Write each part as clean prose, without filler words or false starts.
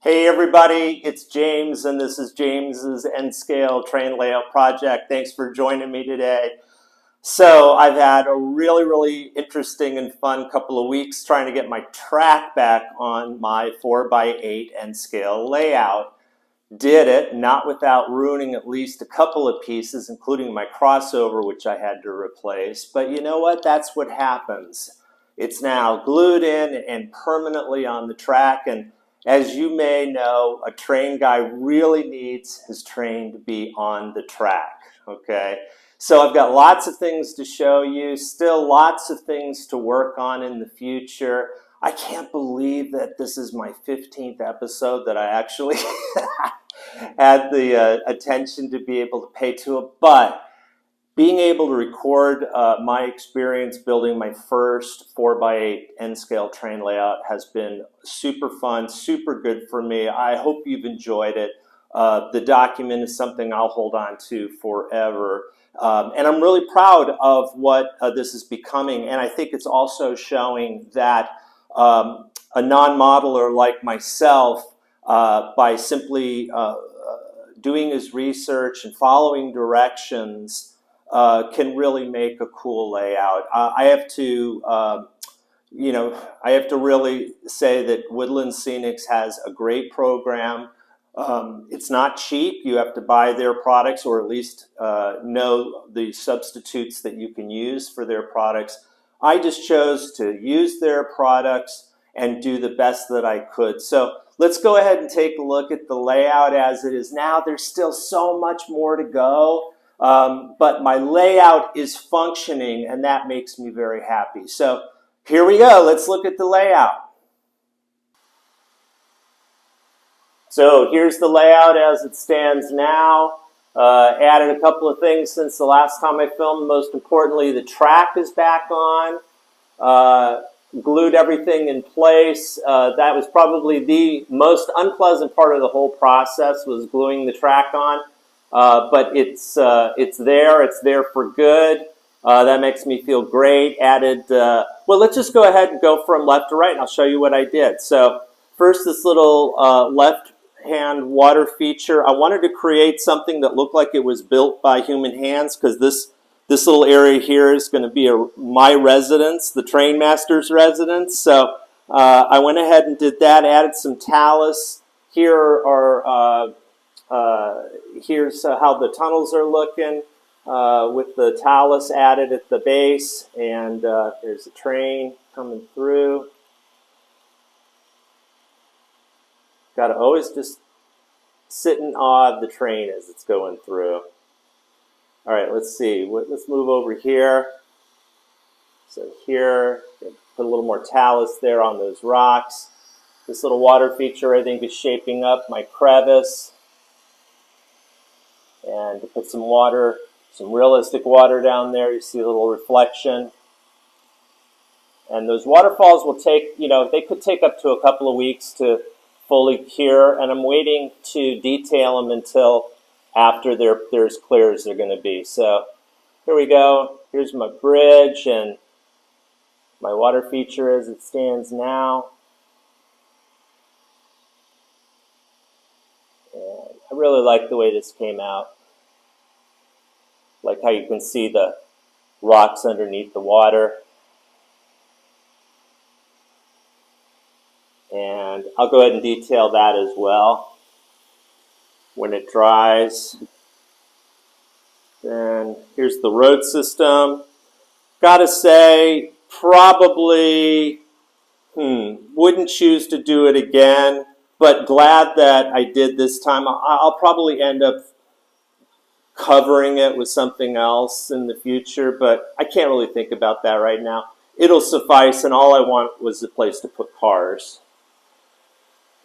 Hey everybody, it's James and this is James's N-Scale Train Layout Project. Thanks for joining me today. So I've had a really interesting and fun couple of weeks trying to get my track back on my 4x8 N-Scale layout. Did it, not without ruining at least a couple of pieces, including my crossover, which I had to replace. But you know what? That's what happens. It's now glued in and permanently on the track, and as you may know, a train guy really needs his train to be on the track, okay? So I've got lots of things to show you, still lots of things to work on in the future. I can't believe that this is my 15th episode that I actually had the attention to be able to pay to it, but being able to record my experience building my first 4x8 N-scale train layout has been super fun, super good for me. I hope you've enjoyed it. The document is something I'll hold on to forever. And I'm really proud of what this is becoming. And I think it's also showing that a non-modeler like myself, by simply doing his research and following directions, can really make a cool layout. I have to, I have to really say that Woodland Scenics has a great program. It's not cheap. You have to buy their products, or at least know the substitutes that you can use for their products. I just chose to use their products and do the best that I could. So let's go ahead and take a look at the layout as it is now. There's still so much more to go. But my layout is functioning, and that makes me very happy. So here we go. Let's look at the layout. So here's the layout as it stands now. Added a couple of things since the last time I filmed. Most importantly, the track is back on. Glued everything in place. That was probably the most unpleasant part of the whole process, was gluing the track on. But it's there. It's there for good. That makes me feel great. Added, well, let's just go ahead and go from left to right, and I'll show you what I did. So first, this little left-hand water feature. I wanted to create something that looked like it was built by human hands, because this little area here is going to be my residence, the train master's residence. So I went ahead and did that. Added some talus. Here are here's how the tunnels are looking with the talus added at the base, and there's a train coming through. Got to always just sit in awe of the train as it's going through. All right, let's see. Let's move over here. So here, put a little more talus there on those rocks. This little water feature, I think, is shaping up my crevice. And to put some water, some realistic water down there. You see a little reflection. And those waterfalls will take, they could take up to a couple of weeks to fully cure. And I'm waiting to detail them until after they're as clear as they're going to be. So here we go. Here's my bridge and my water feature as it stands now. And I really like the way this came out. Like how you can see the rocks underneath the water. And I'll go ahead and detail that as well when it dries. Then here's the road system. Gotta say, probably wouldn't choose to do it again, but glad that I did this time. I'll probably end up covering it with something else in the future, but I can't really think about that right now. It'll suffice, and all I want was a place to put cars.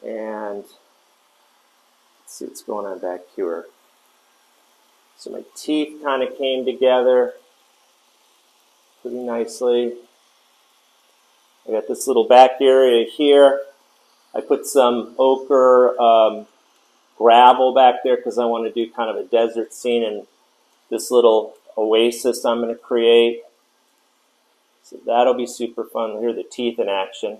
And let's see what's going on back here. So my teeth kind of came together pretty nicely. I got this little back area here. I put some ochre gravel back there because I want to do kind of a desert scene and this little oasis I'm going to create. So that'll be super fun. Here are the teeth in action.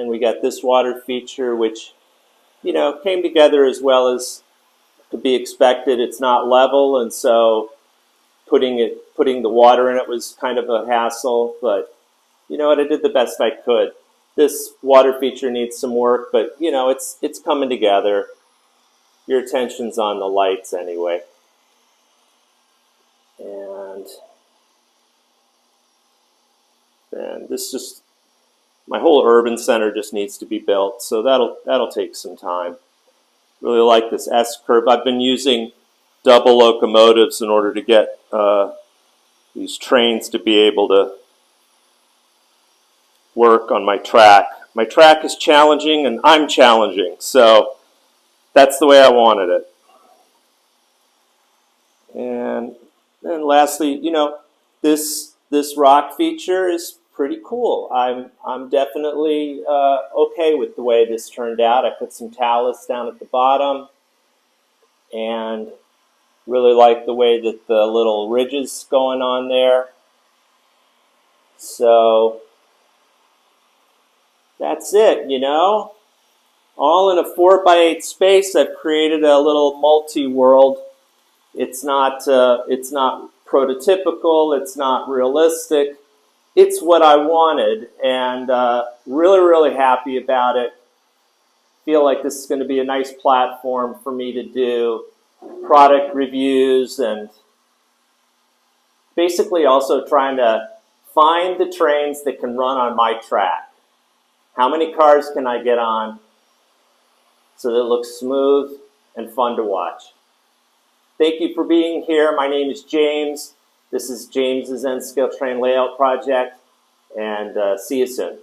And we got this water feature, which, you know, came together as well as to be expected. It's not level, and so putting the water in it was kind of a hassle, but you know what, I did the best I could. This water feature needs some work, but you know, it's coming together. Your attention's on the lights anyway. And then this just, my whole urban center just needs to be built, so that'll take some time. Really like this S-curve. I've been using double locomotives in order to get these trains to be able to work on my track. My track is challenging and I'm challenging, so that's the way I wanted it. And then lastly, you know, this rock feature is pretty cool. I'm definitely okay with the way this turned out. I put some talus down at the bottom and really like the way that the little ridges going on there. So that's it, you know. All in a 4x8 space, I've created a little multi-world. It's not prototypical. It's not realistic. It's what I wanted, and really, really happy about it. Feel like this is going to be a nice platform for me to do product reviews and basically also trying to find the trains that can run on my track. How many cars can I get on so that it looks smooth and fun to watch? Thank you for being here. My name is James. This is James's N-Scale Train Layout Project, and see you soon.